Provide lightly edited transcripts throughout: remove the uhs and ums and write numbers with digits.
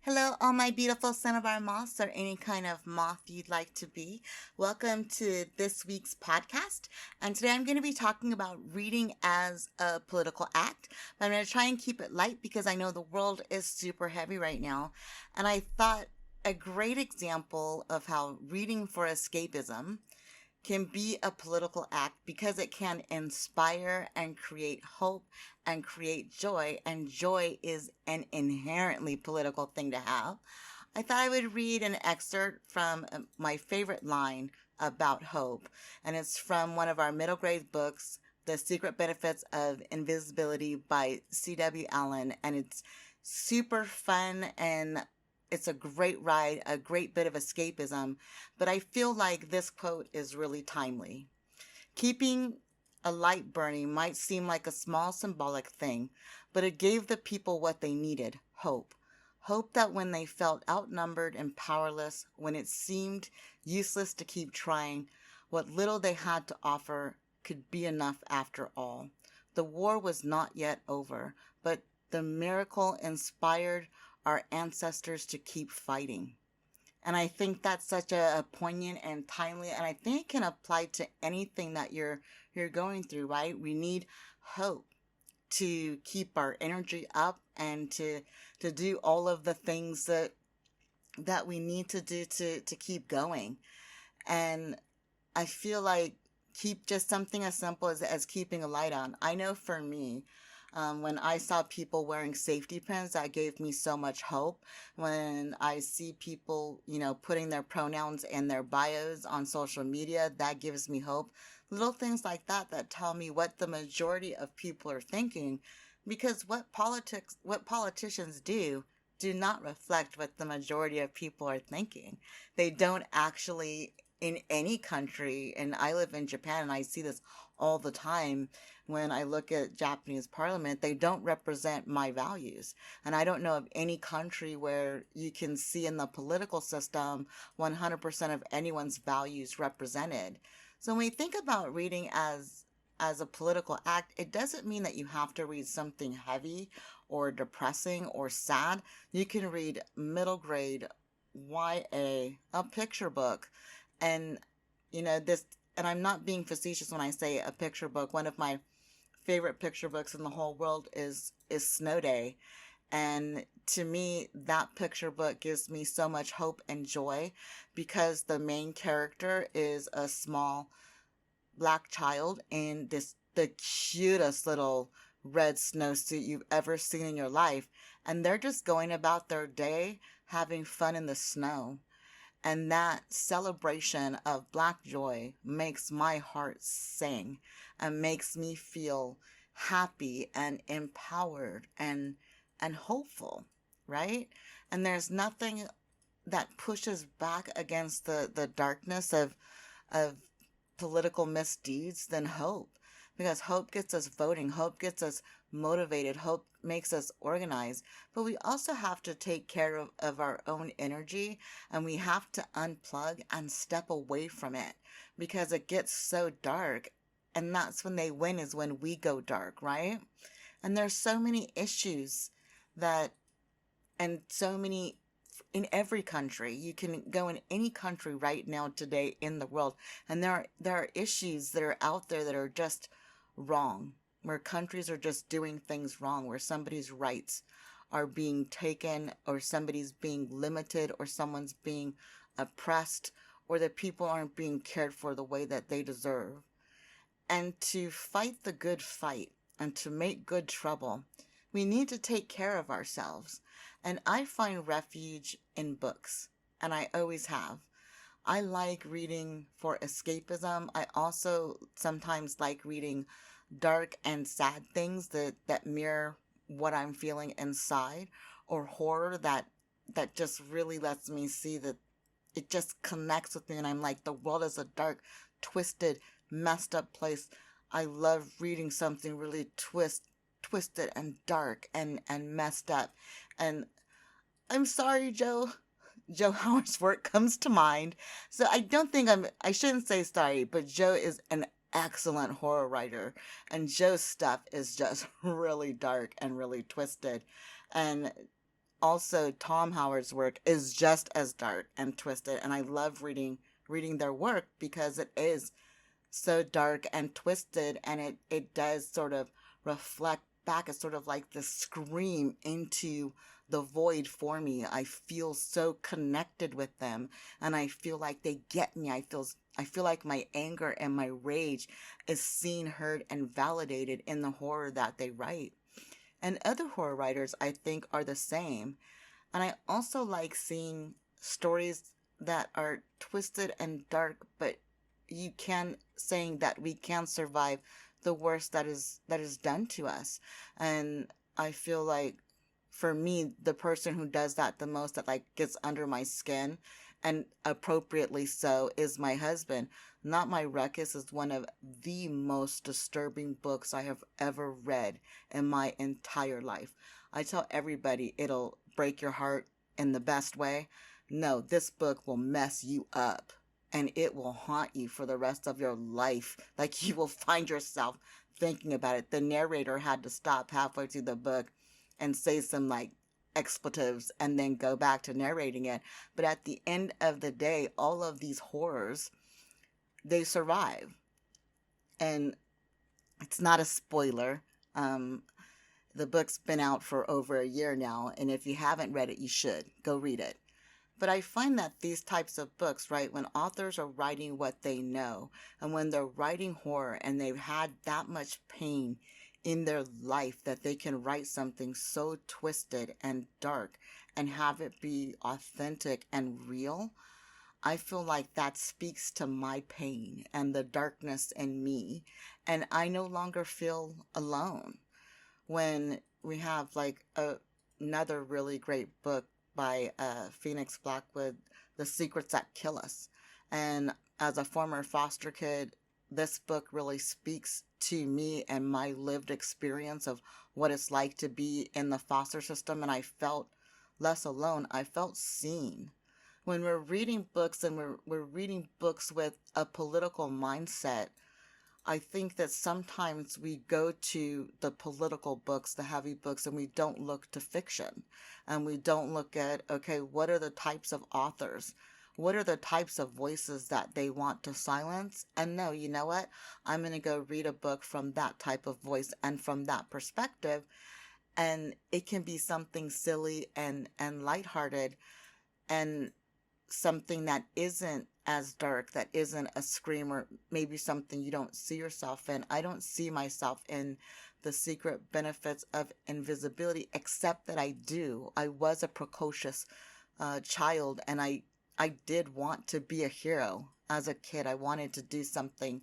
Hello, all my beautiful cinnabar moths, or any kind of moth you'd like to be. Welcome to this week's podcast. And today I'm going to be talking about reading as a political act. But I'm going to try and keep it light because I know the world is super heavy right now. And I thought a great example of how reading for escapism can be a political act because it can inspire and create hope and create joy, and joy is an inherently political thing to have. I thought I would read an excerpt from my favorite line about hope, and it's from one of our middle grade books, The Secret Benefits of Invisibility by C.W. Allen, and it's super fun and it's a great ride, a great bit of escapism, but I feel like this quote is really timely. Keeping a light burning might seem like a small symbolic thing, but it gave the people what they needed, hope. Hope that when they felt outnumbered and powerless, when it seemed useless to keep trying, what little they had to offer could be enough after all. The war was not yet over, but the miracle inspired our ancestors to keep fighting. And I think that's such a poignant and timely, and I think it can apply to anything that you're going through, right? We need hope to keep our energy up and to do all of the things that we need to do to keep going. And I feel like keep just something as simple as keeping a light on. I know for me, when I saw people wearing safety pins, that gave me so much hope. When I see people, putting their pronouns and their bios on social media, that gives me hope. Little things like that tell me what the majority of people are thinking, because what politicians do not reflect what the majority of people are thinking. They don't actually, in any country, and I live in Japan and I see this all the time when I look at Japanese parliament, they don't represent my values. And I don't know of any country where you can see in the political system 100% of anyone's values represented. So when we think about reading as a political act, it doesn't mean that you have to read something heavy or depressing or sad. You can read middle grade YA, a picture book, and this, and I'm not being facetious when I say a picture book. One of my favorite picture books in the whole world is Snow Day. And to me, that picture book gives me so much hope and joy because the main character is a small black child in the cutest little red snowsuit you've ever seen in your life. And they're just going about their day having fun in the snow. And that celebration of black joy makes my heart sing and makes me feel happy and empowered and hopeful, right? And there's nothing that pushes back against the darkness of political misdeeds than hope. Because hope gets us voting, hope gets us motivated, hope makes us organized. But we also have to take care of our own energy, and we have to unplug and step away from it because it gets so dark. And that's when they win, is when we go dark, right? And there's so many issues that, and so many in every country. You can go in any country right now today in the world, and there are issues that are out there that are just wrong, where countries are just doing things wrong, where somebody's rights are being taken, or somebody's being limited, or someone's being oppressed, or that people aren't being cared for the way that they deserve. And to fight the good fight and to make good trouble, we need to take care of ourselves. And I find refuge in books, and I always have. I like reading for escapism. I also sometimes like reading dark and sad things that mirror what I'm feeling inside, or horror that just really lets me see that it just connects with me, and I'm like, the world is a dark, twisted, messed up place. I love reading something really twisted and dark and messed up. And I'm sorry, Joe Howard's work comes to mind. So I don't think I shouldn't say sorry, but Joe is an excellent horror writer, and Joe's stuff is just really dark and really twisted. And also Tom Howard's work is just as dark and twisted, and I love reading their work because it is so dark and twisted, and it does sort of reflect back. It's sort of like the scream into the void for me. I feel so connected with them, and I feel like they get me. I feel like my anger and my rage is seen, heard, and validated in the horror that they write. And other horror writers, I think, are the same. And I also like seeing stories that are twisted and dark, but you can saying that we can survive the worst that is done to us. And I feel like for me, the person who does that the most, that like gets under my skin, and appropriately so, is my husband. Not My Ruckus is one of the most disturbing books I have ever read in my entire life. I tell everybody it'll break your heart in the best way. No, this book will mess you up, and it will haunt you for the rest of your life. Like, you will find yourself thinking about it. The narrator had to stop halfway through the book and say some like expletives and then go back to narrating it. But at the end of the day, all of these horrors, they survive. And it's not a spoiler. Um, the book's been out for over a year now, and if you haven't read it, you should go read it. But I find that these types of books, right, when authors are writing what they know, and when they're writing horror and they've had that much pain in their life, that they can write something so twisted and dark and have it be authentic and real, I feel like that speaks to my pain and the darkness in me. And I no longer feel alone. When we have like another really great book by Phoenix Blackwood, The Secrets That Kill Us. And as a former foster kid, this book really speaks to me and my lived experience of what it's like to be in the foster system. And I felt less alone. I felt seen. When we're reading books, and we're reading books with a political mindset, I think that sometimes we go to the political books, the heavy books, and we don't look to fiction. And we don't look at, okay, what are the types of authors? What are the types of voices that they want to silence? And no, you know what? I'm going to go read a book from that type of voice and from that perspective. And it can be something silly and lighthearted, and something that isn't as dark, that isn't a screamer, maybe something you don't see yourself in. I don't see myself in The Secret Benefits of Invisibility, except that I do. I was a precocious child, and I did want to be a hero as a kid. I wanted to do something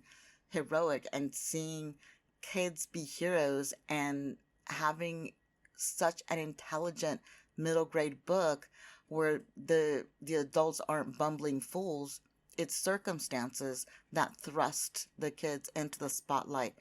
heroic, and seeing kids be heroes and having such an intelligent middle grade book where the adults aren't bumbling fools. It's circumstances that thrust the kids into the spotlight.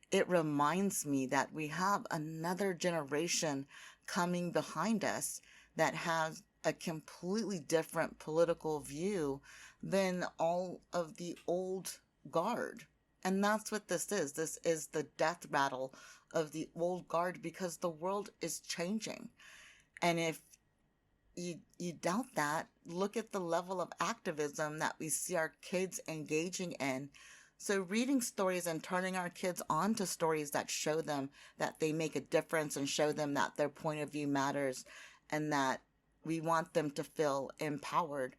It reminds me that we have another generation coming behind us that has a completely different political view than all of the old guard. And that's what this is. This is the death rattle of the old guard, because the world is changing. And if you doubt that, look at the level of activism that we see our kids engaging in. So reading stories and turning our kids on to stories that show them that they make a difference, and show them that their point of view matters, and that we want them to feel empowered,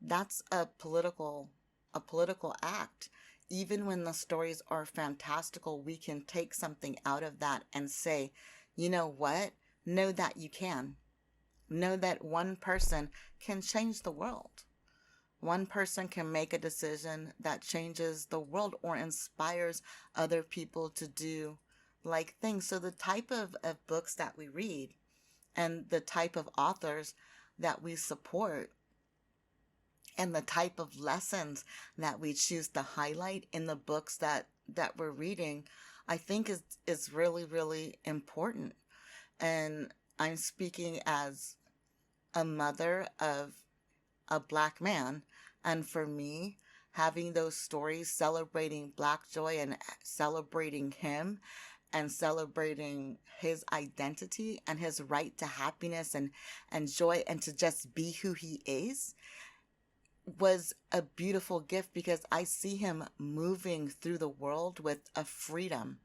that's a political act. Even when the stories are fantastical, we can take something out of that and say, you know what? Know that you can. Know that one person can change the world. One person can make a decision that changes the world or inspires other people to do like things. So the type of books that we read, and the type of authors that we support, and the type of lessons that we choose to highlight in the books that we're reading, I think is really, really important. And I'm speaking as a mother of a Black man. And for me, having those stories celebrating Black joy and celebrating him, and celebrating his identity and his right to happiness and joy and to just be who he is was a beautiful gift, because I see him moving through the world with a freedom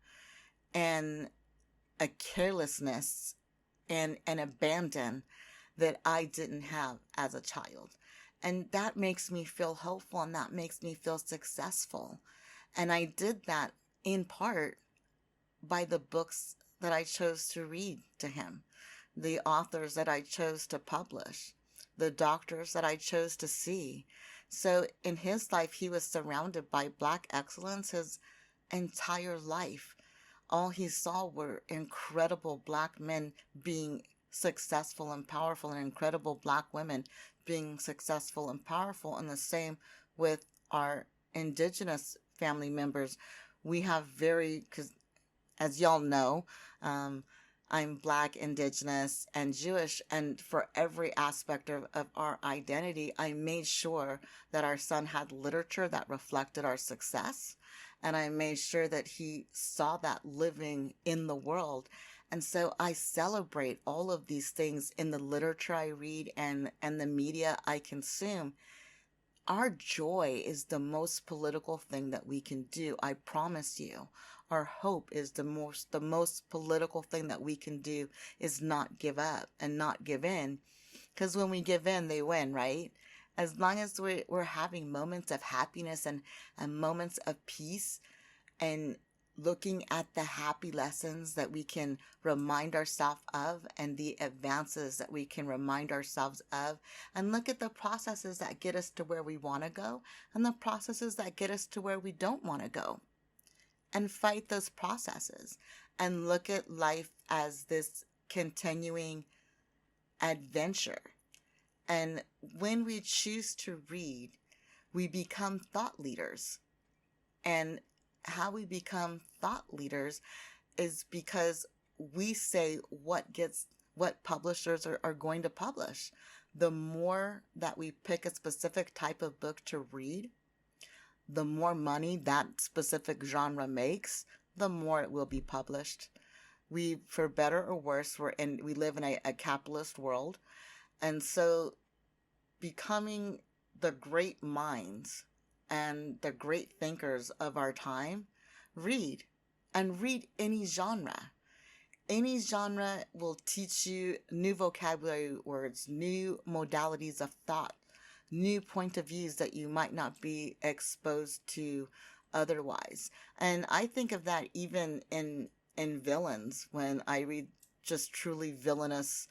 and a carelessness and an abandon that I didn't have as a child. And that makes me feel hopeful, and that makes me feel successful. And I did that in part by the books that I chose to read to him, the authors that I chose to publish, the doctors that I chose to see. So in his life, he was surrounded by Black excellence his entire life. All he saw were incredible Black men being successful and powerful, and incredible Black women being successful and powerful. And the same with our Indigenous family members. We have because as y'all know, I'm Black, Indigenous, and Jewish. And for every aspect of our identity, I made sure that our son had literature that reflected our success. And I made sure that he saw that living in the world. And so I celebrate all of these things in the literature I read and the media I consume. Our joy is the most political thing that we can do. I promise you. Our hope is the most political thing that we can do, is not give up and not give in. Because when we give in, they win, right? As long as we're having moments of happiness and moments of peace, and looking at the happy lessons that we can remind ourselves of, and the advances that we can remind ourselves of, and look at the processes that get us to where we want to go, and the processes that get us to where we don't want to go, and fight those processes, and look at life as this continuing adventure. And when we choose to read, we become thought leaders. And how we become thought leaders is because we say what publishers are going to publish. The more that we pick a specific type of book to read, the more money that specific genre makes, the more it will be published. We, for better or worse, we live in a capitalist world. And so becoming the great minds and the great thinkers of our time, read. And read any genre. Any genre will teach you new vocabulary words, new modalities of thought, new point of views that you might not be exposed to otherwise. And I think of that even in villains. When I read just truly villainous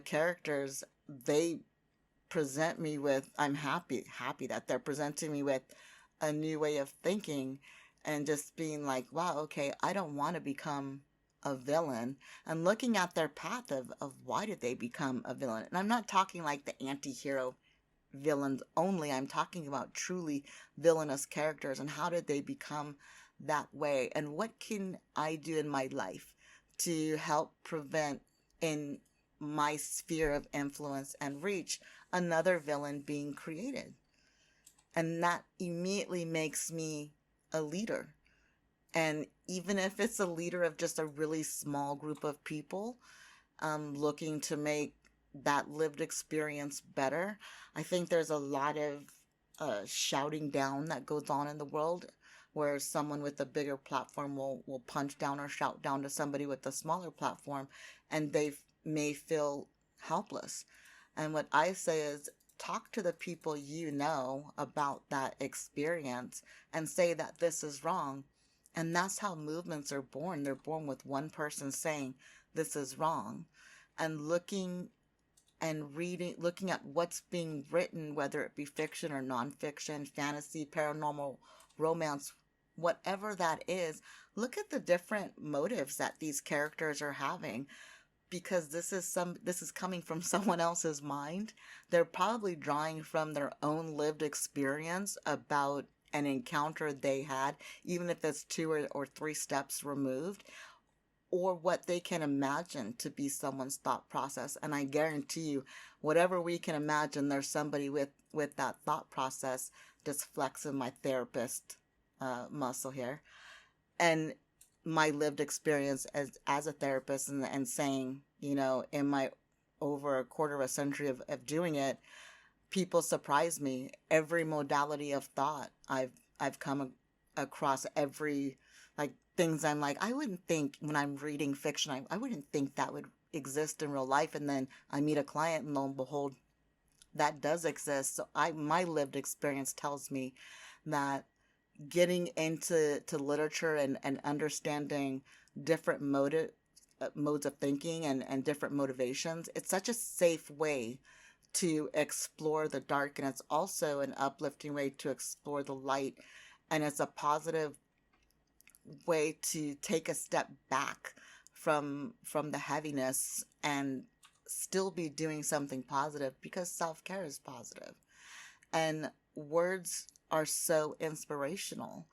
characters, they present me with, I'm happy that they're presenting me with a new way of thinking, and just being like, wow, okay, I don't want to become a villain, and looking at their path of why did they become a villain. And I'm not talking like the anti-hero villains only. I'm talking about truly villainous characters, and how did they become that way, and what can I do in my life to help prevent, in my sphere of influence and reach, another villain being created. And that immediately makes me a leader. And even if it's a leader of just a really small group of people, looking to make that lived experience better, I think there's a lot of shouting down that goes on in the world, where someone with a bigger platform will punch down or shout down to somebody with a smaller platform, and they may feel helpless. And what I say is, talk to the people you know about that experience and say that this is wrong. And that's how movements are born. They're born with one person saying this is wrong, and looking and reading, looking at what's being written, whether it be fiction or nonfiction, fantasy, paranormal, romance, whatever that is. Look at the different motives that these characters are having, because this is coming from someone else's mind. They're probably drawing from their own lived experience about an encounter they had, even if it's 2 or 3 steps removed, or what they can imagine to be someone's thought process. And I guarantee you, whatever we can imagine, there's somebody with that thought process. Just flexing my therapist muscle here. And my lived experience as a therapist, and saying, in my over a quarter of a century of doing it, people surprise me. Every modality of thought I've come across, every, like, things I'm like, I wouldn't think when I'm reading fiction, I wouldn't think that would exist in real life, and then I meet a client and lo and behold, that does exist. So my lived experience tells me that getting into literature and understanding different modes of thinking and different motivations, it's such a safe way to explore the dark, and it's also an uplifting way to explore the light, and it's a positive way to take a step back from the heaviness and still be doing something positive, because self-care is positive. And words are so inspirational,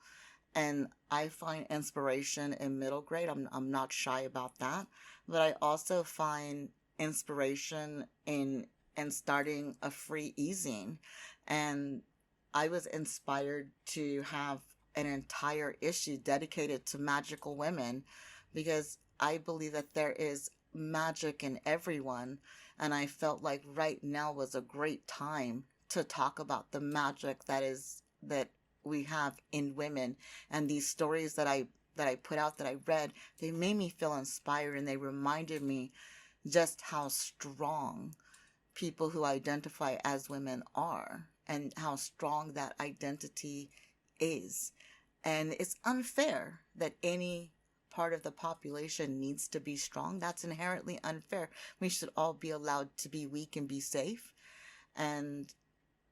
and I find inspiration in middle grade. I'm not shy about that, but I also find inspiration in starting a free e-zine. And I was inspired to have an entire issue dedicated to magical women, because I believe that there is magic in everyone, and I felt like right now was a great time to talk about the magic that we have in women. And these stories that I put out, that I read, they made me feel inspired, and they reminded me just how strong people who identify as women are, and how strong that identity is. And it's unfair that any part of the population needs to be strong. That's inherently unfair. We should all be allowed to be weak and be safe. And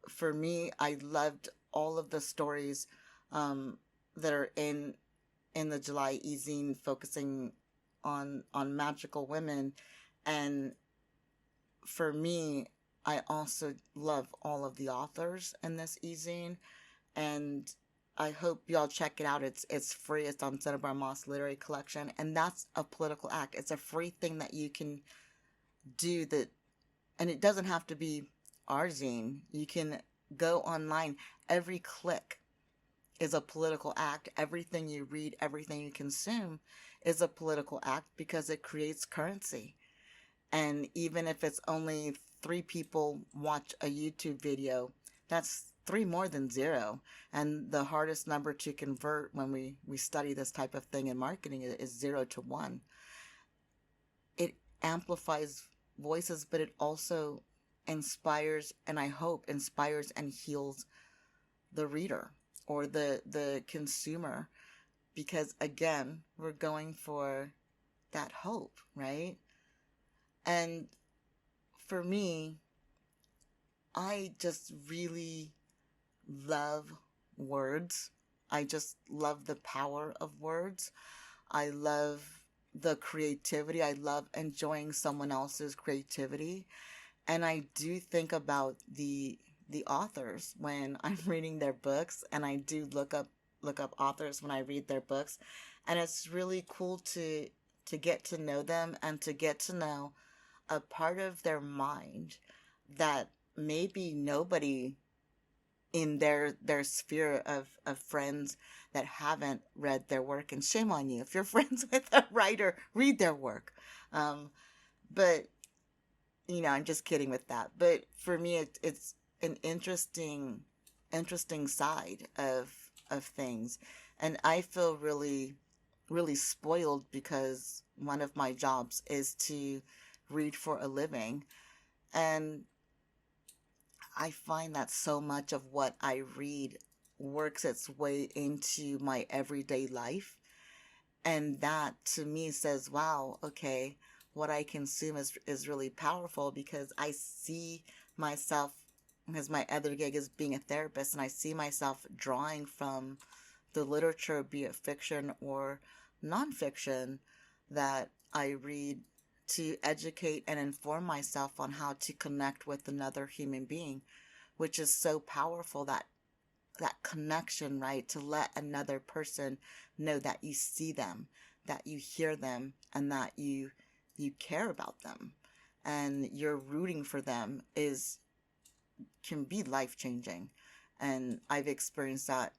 for me, I loved all of the stories that are in the July e-zine, focusing on magical women. And for me, I also love all of the authors in this e-zine, and I hope y'all check it out. It's free. It's on Cinnabar Moss Literary Collection, and that's a political act. It's a free thing that you can do, that, and it doesn't have to be our zine. You can go online. Every click is a political act. Everything you read, everything you consume is a political act, because it creates currency. And even if it's only 3 people watch a YouTube video, that's 3 more than 0. And the hardest number to convert when we study this type of thing in marketing is 0 to 1. It amplifies voices, but it also inspires, and I hope inspires and heals the reader or the consumer. Because again, we're going for that hope, right? And for me, I just really love words. I just love the power of words. I love the creativity. I love enjoying someone else's creativity. And I do think about the authors when I'm reading their books, and I do look up authors when I read their books. And it's really cool to get to know them, and to get to know a part of their mind that maybe nobody in their sphere of friends that haven't read their work. And shame on you if you're friends with a writer, read their work. But I'm just kidding with that. But for me, it's an interesting side of things. And I feel really, really spoiled, because one of my jobs is to read for a living. And I find that so much of what I read works its way into my everyday life. And that to me says, wow, okay, what I consume is really powerful, because I see myself, because my other gig is being a therapist, and I see myself drawing from the literature, be it fiction or nonfiction, that I read to educate and inform myself on how to connect with another human being, which is so powerful, that connection, right? To let another person know that you see them, that you hear them, and that you care about them, and you're rooting for them, can be life-changing. And I've experienced that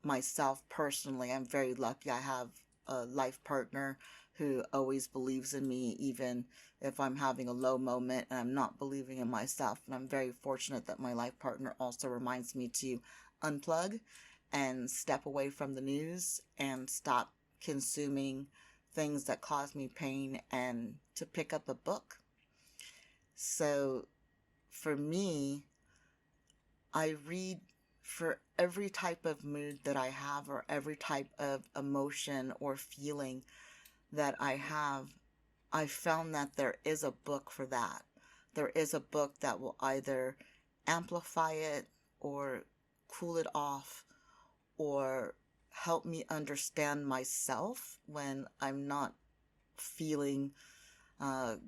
myself personally. I'm very lucky. I have a life partner who always believes in me, even if I'm having a low moment and I'm not believing in myself. And I'm very fortunate that my life partner also reminds me to unplug and step away from the news and stop consuming things that cause me pain and to pick up a book. So for me, I read for every type of mood that I have or every type of emotion or feeling that I have. I found that there is a book for that. There is a book that will either amplify it or cool it off or help me understand myself when I'm not feeling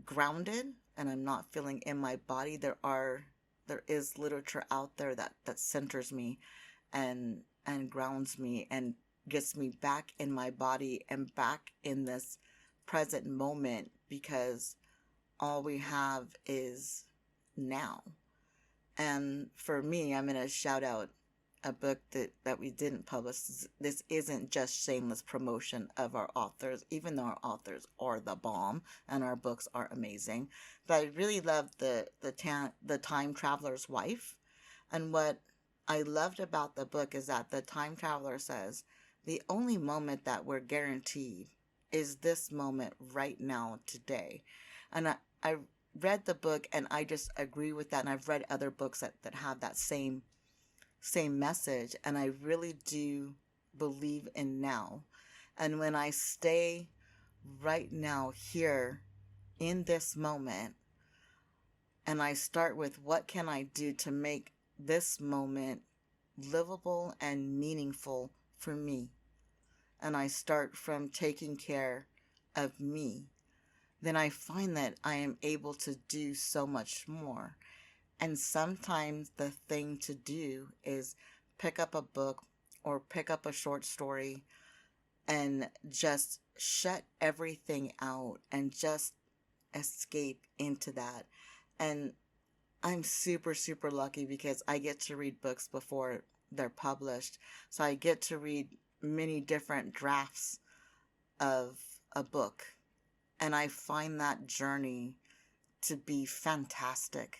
grounded and I'm not feeling in my body. There is literature out there that centers me and grounds me and gets me back in my body and back in this present moment, because all we have is now. And for me, I'm going to shout out a book that we didn't publish. This isn't just shameless promotion of our authors, even though our authors are the bomb and our books are amazing. But I really love the Time Traveler's Wife. And what I loved about the book is that the time traveler says the only moment that we're guaranteed is this moment right now, today. And I read the book and I just agree with that. And I've read other books that have that same message. And I really do believe in now. And when I stay right now here in this moment, and I start with what can I do to make this moment livable and meaningful for me, and I start from taking care of me, then I find that I am able to do so much more. And sometimes the thing to do is pick up a book or pick up a short story and just shut everything out and just escape into that. And I'm super, super lucky because I get to read books before they're published. So I get to read many different drafts of a book. And I find that journey to be fantastic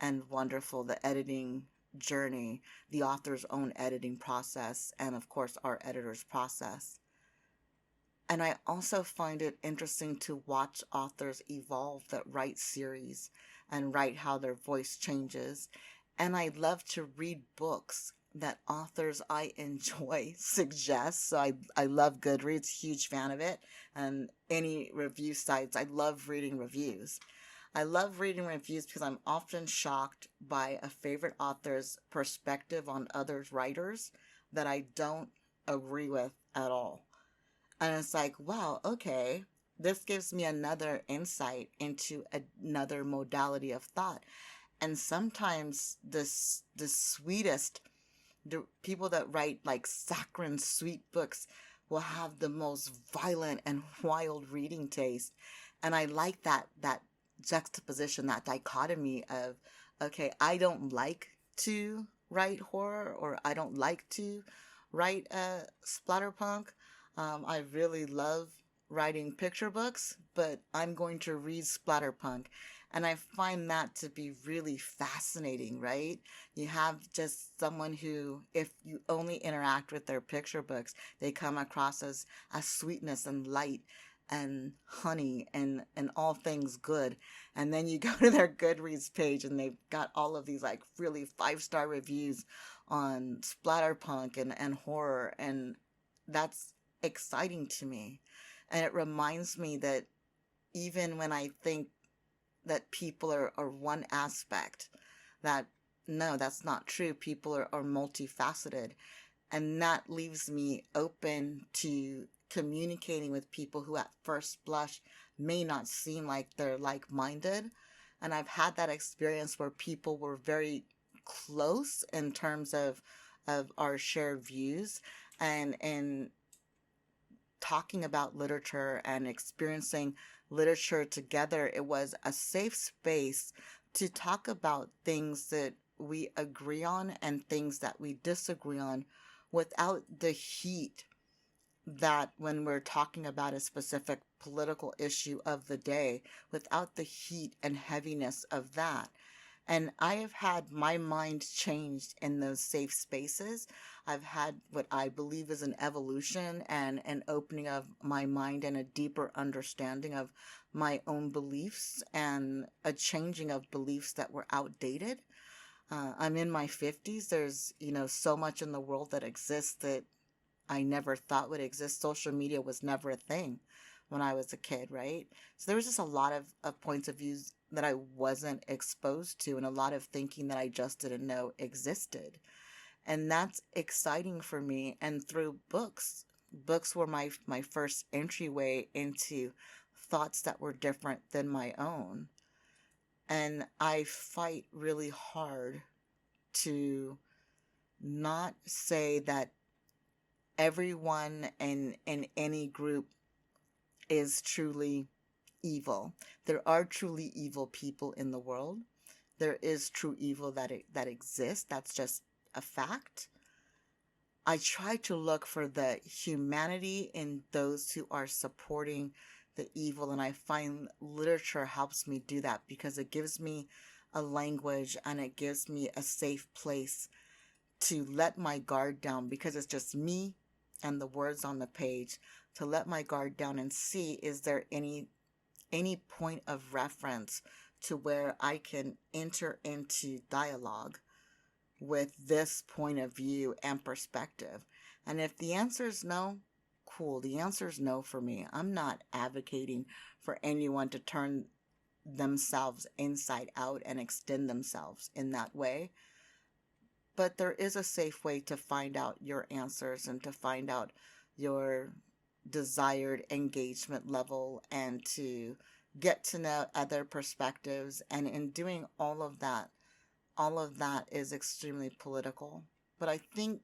and wonderful. The editing journey, the author's own editing process, and of course our editor's process. And I also find it interesting to watch authors evolve that write series and write how their voice changes. And I love to read books that authors I enjoy suggest. So I love Goodreads, huge fan of it. And any review sites, I love reading reviews. I love reading reviews because I'm often shocked by a favorite author's perspective on other writers that I don't agree with at all. And it's like, wow, okay, this gives me another insight into another modality of thought. And sometimes the sweetest, the people that write like saccharine sweet books will have the most violent and wild reading taste. And I like that juxtaposition, that dichotomy of, okay, I don't like to write horror, or I don't like to write splatterpunk. I really love writing picture books, but I'm going to read splatterpunk. And I find that to be really fascinating, right? You have just someone who, if you only interact with their picture books, they come across as sweetness and light and honey and all things good. And then you go to their Goodreads page and they've got all of these like really 5-star reviews on splatterpunk and horror. And that's exciting to me. And it reminds me that even when I think that people are one aspect, that no, that's not true. People are multifaceted. And that leaves me open to communicating with people who at first blush may not seem like they're like-minded. And I've had that experience where people were very close in terms of our shared views and talking about literature and experiencing literature together. It was a safe space to talk about things that we agree on and things that we disagree on without the heat that when we're talking about a specific political issue of the day without the heat and heaviness of that. And I have had my mind changed in those safe spaces. I've had what I believe is an evolution and an opening of my mind and a deeper understanding of my own beliefs and a changing of beliefs that were outdated. I'm in my 50s. There's, so much in the world that exists that I never thought would exist. Social media was never a thing when I was a kid, right? So there was just a lot of points of views that I wasn't exposed to and a lot of thinking that I just didn't know existed. And that's exciting for me. And through books were my first entryway into thoughts that were different than my own. And I fight really hard to not say that everyone in any group is truly evil. There are truly evil people in the world. There is true evil that exists. That's just a fact. I try to look for the humanity in those who are supporting the evil, and I find literature helps me do that because it gives me a language and it gives me a safe place to let my guard down because it's just me and the words on the page, to let my guard down and see, is there any point of reference to where I can enter into dialogue with this point of view and perspective. And if the answer is no, cool. The answer is no for me. I'm not advocating for anyone to turn themselves inside out and extend themselves in that way. But there is a safe way to find out your answers and to find out your desired engagement level and to get to know other perspectives. And in doing all of that is extremely political. But I think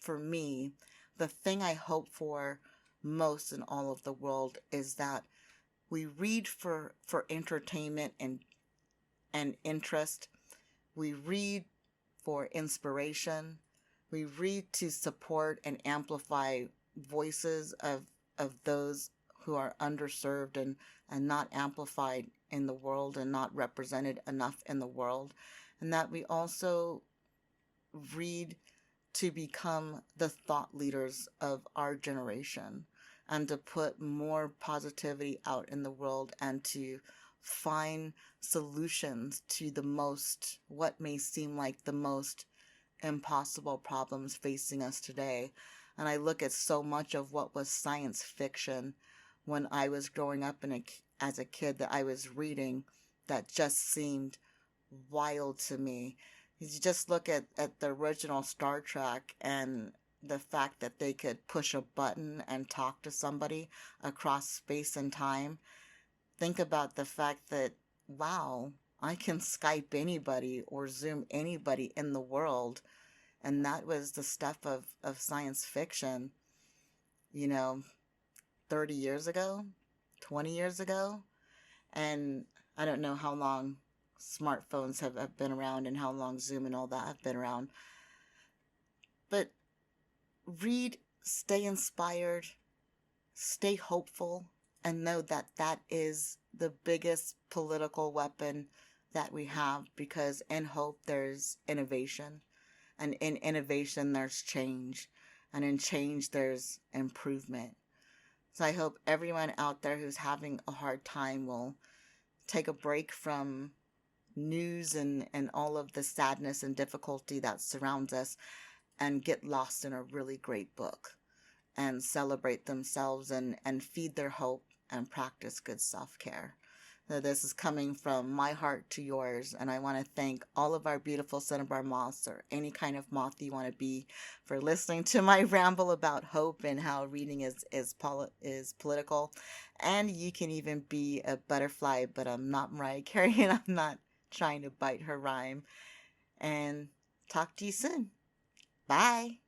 for me, the thing I hope for most in all of the world is that we read for entertainment and interest. We read for inspiration. We read to support and amplify voices of those who are underserved and not amplified in the world and not represented enough in the world. And that we also read to become the thought leaders of our generation and to put more positivity out in the world and to find solutions to what may seem like the most impossible problems facing us today. And I look at so much of what was science fiction when I was growing up as a kid that I was reading that just seemed wild to me. You just look at the original Star Trek and the fact that they could push a button and talk to somebody across space and time. Think about the fact that, wow, I can Skype anybody or Zoom anybody in the world. And that was the stuff of science fiction, 30 years ago, 20 years ago. And I don't know how long smartphones have been around and how long Zoom and all that have been around. But read, stay inspired, stay hopeful, and know that that is the biggest political weapon that we have, because in hope there's innovation, and in innovation there's change, and in change there's improvement. So I hope everyone out there who's having a hard time will take a break from news and all of the sadness and difficulty that surrounds us and get lost in a really great book and celebrate themselves and feed their hope and practice good self-care. So this is coming from my heart to yours, and I want to thank all of our beautiful cinnabar moths, or any kind of moth you want to be, for listening to my ramble about hope and how reading is political. And you can even be a butterfly, but I'm not Mariah Carey, and I'm not trying to bite her rhyme. And talk to you soon. Bye.